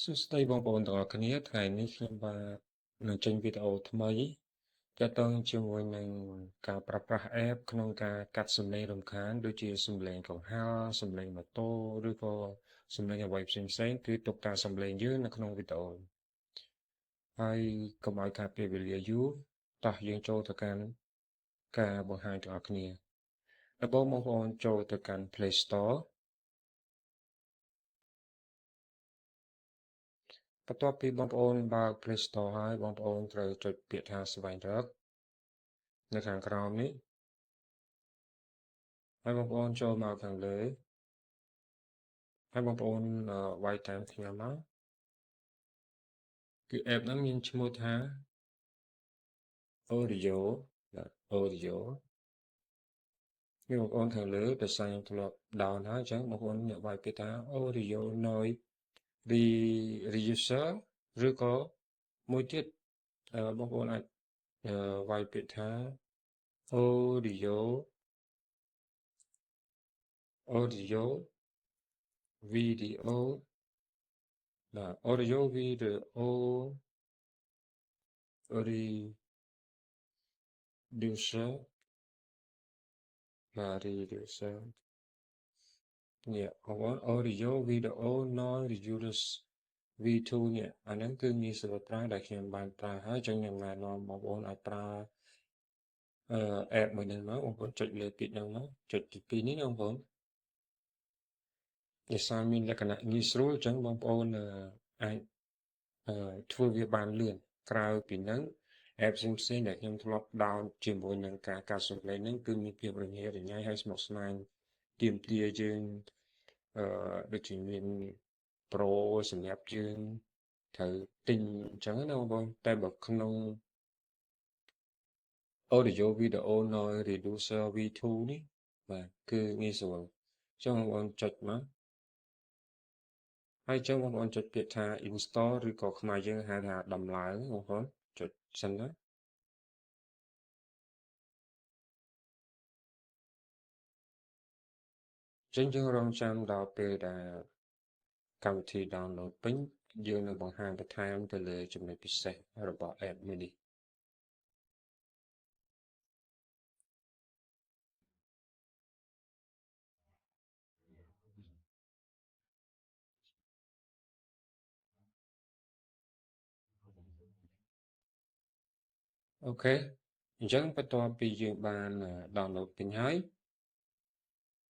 សួស្តីបងប្អូនទាំងអស់គ្នាថ្ងៃនេះខ្ញុំបាទនឹងចេញវីដេអូថ្មីទាក់ទងជាមួយនឹងការប្រើប្រាស់ app ក្នុងការកាត់សំឡេងរំខានដូចជាសំឡេងកង្ហារសំឡេងម៉ូតូឬក៏សំឡេងអ្វីផ្សេងៗគឺទុកតែសំឡេងយើងនៅក្នុងវីដេអូហើយកុំឲ្យខាតពេលវេលាយូរតោះយើងចូលទៅកាន់ការបង្ហាញទាំងអស់គ្នាដំបូងបងប្អូនចូលទៅកាន់ Play Store បន្ទាប់ពីបងប្អូនបើក Play Store ហើយបងប្អូនត្រូវចុចពាក្យថាស្វែងរកនៅខាងក្រោមនេះហើយបងប្អូនចូលមកខាងលើហើយបងប្អូនវាយតាមខ្ញុំមកគឺ app ហ្នឹងមានឈ្មោះថា Audio គឺបងប្អូនខាងលើដោយសារខ្ញុំធ្លាប់ down ហើយអញ្ចឹងបងប្អូនអ្នកវាយពាក្យថា Audio Noise Reducer ឬក៏មួយទៀតបងប្អូនអាចវាយពាក្យថា Audio Video បាទ Audio Video Reducer បាទ Reducer នេះបងប្អូន Audio Video Noise Reducer V2 នេះអាហ្នឹងគឺងាយស្រួលប្រើដែលខ្ញុំបានប្រើហើយចឹងខ្ញុំណែនាំបងប្អូនអាចប្រើ app មួយនេះមកបងប្អូនចុចលើពាក្យហ្នឹងមកចុចទី2នេះបងប្អូនដោយសារមានលក្ខណៈងាយស្រួលអញ្ចឹងបងប្អូនអាចធ្វើវាបានលឿនក្រៅពីហ្នឹង app ផ្សេងៗដែលខ្ញុំធ្លាប់ down ជាមួយនឹងការកាត់សំឡេងហ្នឹងគឺមានភាពរញ៉េរញ៉ៃហើយស្មុគស្មាញទាមទារយើងដូចជាមាន Pro សម្រាប់យើងត្រូវទិញអញ្ចឹងណាបងប្អូនតែបើក្នុង Audio Video Noise Reducer V2 នេះបាទគឺងាយស្រួលអញ្ចឹងបងប្អូនចុចមកហើយអញ្ចឹងបងប្អូនចុចពាក្យថា install ឬក៏ខ្មែរយើងហៅថាដំឡើងបងប្អូនចុចសិនណាចឹងយើងរងចាំដល់ពេលដែលកម្មវិធី download ពេញយើងនឹងបង្ហាញបន្ថែមទៅលើចំណុចពិសេសរបស់ app មួយនេះអូខេអញ្ចឹងបន្ទាប់ពីយើងបាន download ពេញហើយ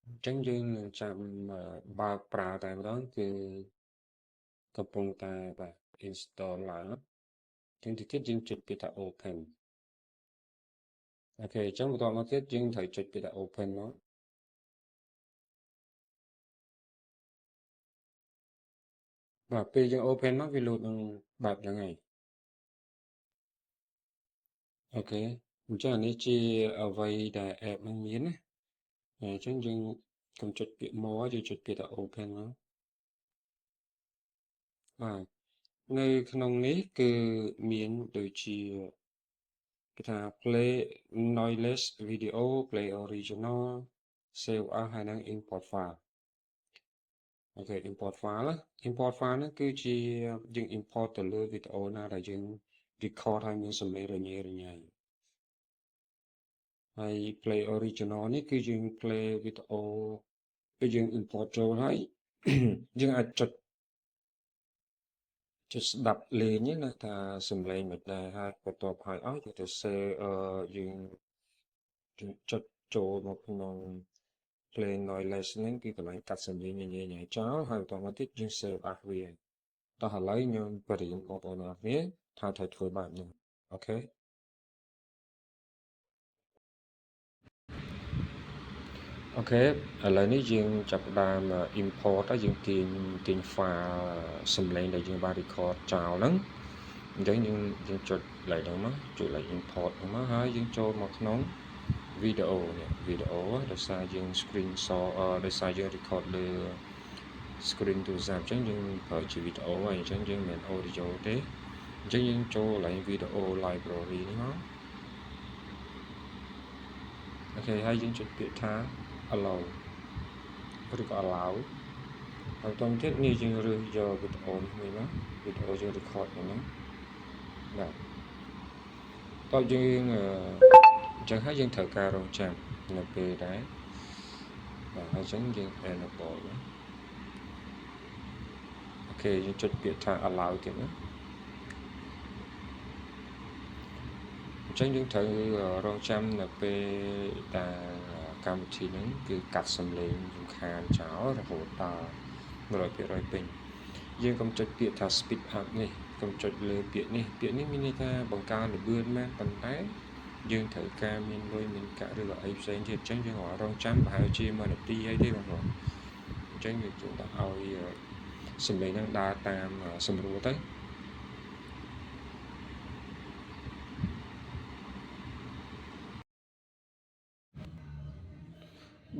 អញ្ចឹងយើងនឹងចាំបើកប្រើតែម្ដងគឺកំពុងតែបាទ install ឡើងចឹងទីទៀតយើងចុចពាក្យថា open អូខេអញ្ចឹងបន្តមកទៀតយើងត្រូវចុចពាក្យថា open មកបាទពេលយើង open មកវាលោតនឹងបែបហ្នឹងហើយអូខេអញ្ចឹងអានេះជាអ្វីដែល app ហ្នឹងមានណាអញ្ចឹងយើងកុំចុចពាក្យ more យើងចុចពាក្យថា open មកបាទនៅក្នុងនេះគឺមានដូចជាគេថា play noiseless video play original save as ហើយនឹង import file អូខេ import file ណា import file ហ្នឹងគឺជាយើង import ទៅលើវីដេអូណាដែលយើង record ហើយមានសំឡេងរញ៉េរញ៉ៃហើយ play original នេះគឺយើង play វីដេអូពេលយើង import ចូលហើយយើងអាចចុចស្ដាប់លេងណាថាសំឡេងមិនដែរហើយបន្ទាប់ហើយអស់យើងទៅ share យើងចុចចូលមកក្នុង play noiseless ហ្នឹងគឺកន្លែងកាត់សំឡេងញញែចោលហើយបន្តមកទៀតយើង save as វាតោះឥឡូវខ្ញុំបរិញ្ញាបងប្អូនអរគ្នាថាត្រូវធ្វើបែបនេះអូខេអូខេឥឡូវនេះយើងចាប់ផ្ដើម import ហើយយើងទាញ file សំឡេងដែលយើងបាន record ចោលហ្នឹងអញ្ចឹងយើងចុចលេខហ្នឹងមកចុចលេខ import ហ្នឹងមកហើយយើងចូលមកក្នុង វីដេអូនេះវីដេអូដោយសារយើង screenshot ដោយសារយើង record លើ screen ទូរស័ព្ទអញ្ចឹងយើងប្រើជាវីដេអូហើយអញ្ចឹងយើងមិន audio ទេអញ្ចឹងយើងចូលកន្លែង video library នេះមកអូខេហើយយើងចុចពាក្យថា allow ឬក៏ allow ហើយតទៀតនេះយើងរើសយកវីដេអូនេះមកវីដេអូយើង record ហ្នឹងបាទតើយើងអញ្ចឹងហើយយើងត្រូវការរងចាំនៅពេលដែរបាទហើយអញ្ចឹងយើង enable ណាអូខេយើងចុចពាក្យថា allow ទៀតណាអញ្ចឹងយើងត្រូវរងចាំនៅពេលដែលកម្មវិធីហ្នឹងគឺកាត់សំឡេងរំខានចោលរហូតដល់100%ពេញយើងកុំចុចពាក្យថា speed up នេះកុំចុចលើពាក្យនេះមានន័យថាបង្កើនល្បឿនមែនប៉ុន្តែយើងត្រូវការមានលុយមានកាក់ឬក៏អីផ្សេងទៀតអញ្ចឹងយើងរងចាំប្រហែលជា1នាទីអីទេបងប្អូនអញ្ចឹងយើងចូលដាក់ឲ្យសំឡេងហ្នឹងដើរតាមសម្រួលទៅ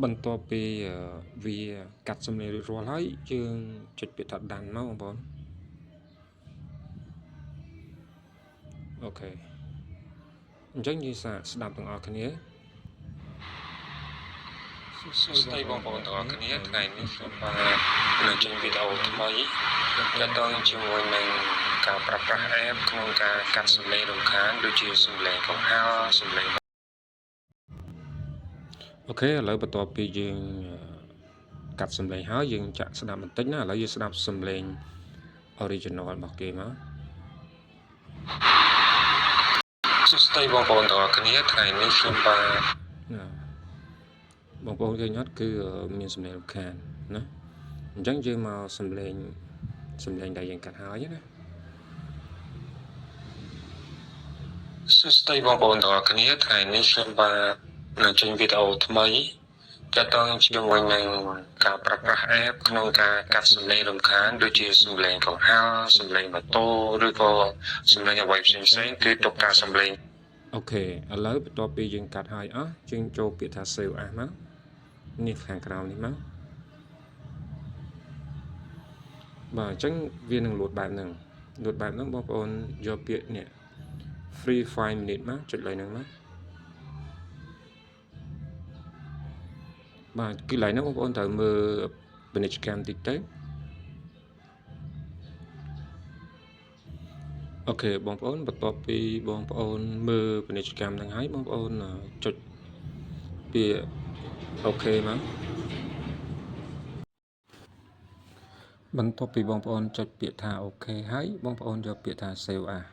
បន្ទាប់ពីវាកាត់សំឡេងរួចរាល់ហើយយើងចុចពាក្យថា done មកបងប្អូនអូខេអញ្ចឹងយើងសាកស្ដាប់ទាំងអស់គ្នាសួស្តីបងប្អូនទាំងអស់គ្នាថ្ងៃនេះខ្ញុំបាននឹងចេញវីដេអូថ្មីទាក់ទងជាមួយនឹងការប្រើប្រាស់ app ក្នុងការកាត់សំឡេងរំខានដូចជាសំឡេងកង្ហារសំឡេងអូខេឥឡូវបន្ទាប់ពីយើងកាត់សំឡេងហើយយើងចាក់ស្ដាប់បន្តិចណាឥឡូវយើងស្ដាប់សំឡេង original របស់គេមកសួស្តីបងប្អូនទាំងអស់គ្នាថ្ងៃនេះខ្ញុំបានបងប្អូនឃើញអត់គឺមានសំឡេងរំខានណាអញ្ចឹងយើងមកសំឡេងដែលយើងកាត់ហើយណាសួស្តីបងប្អូនទាំងអស់គ្នាថ្ងៃនេះខ្ញុំបាននឹងចេញវីដេអូថ្មីទាក់ទងជាមួយនឹងការប្រើប្រាស់ app ក្នុងការកាត់សំឡេងរំខានដូចជាសំឡេងកង្ហារសំឡេងម៉ូតូឬក៏សំឡេងអ្វីផ្សេងៗគឺទុកការសំឡេងអូខេឥឡូវបន្ទាប់ពីយើងកាត់ហើយអស់យើងចូលពាក្យថា save as មកនេះខាងក្រោមនេះមកបាទអញ្ចឹងវានឹងលោតបែបហ្នឹងបងប្អូនយកពាក្យនេះ free 5 minute មកចុចលើហ្នឹងមកបាទគឺឡើយហ្នឹងបងប្អូនត្រូវមើលពាណិជ្ជកម្មតិចទៅអូខេបងប្អូនបន្ទាប់ពីបងប្អូនមើលពាណិជ្ជកម្មហ្នឹងហើយបងប្អូនចុចពាក្យអូខេមកបន្ទាប់ពីបងប្អូនចុចពាក្យថាអូខេហើយបងប្អូនយកពាក្យថា save as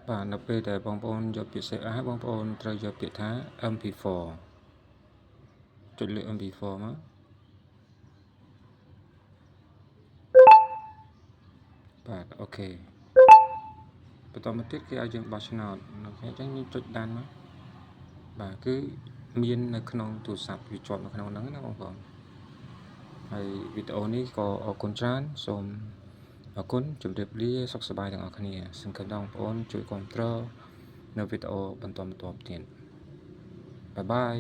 បាទនៅពេលដែលបងប្អូនយកពាក្យ save as បងប្អូនត្រូវយកពាក្យថា mp4 ចុចលើ mp4 មកបាទអូខេបន្តមកទៀតគេឲ្យយើងបោះឆ្នោតអញ្ចឹងយើងចុចដានមកបាទគឺមាននៅក្នុងទូរស័ព្ទវាជាប់នៅក្នុងហ្នឹងណាបងប្អូនហើយវីដេអូនេះក៏អរគុណច្រើនសូមអរគុណជម្រាបលាសុខសប្បាយទាំងអស់គ្នាសង្ឃឹមបងប្អូនជួយគាំទ្រនៅវីដេអូបន្តទៀតបាយបាយ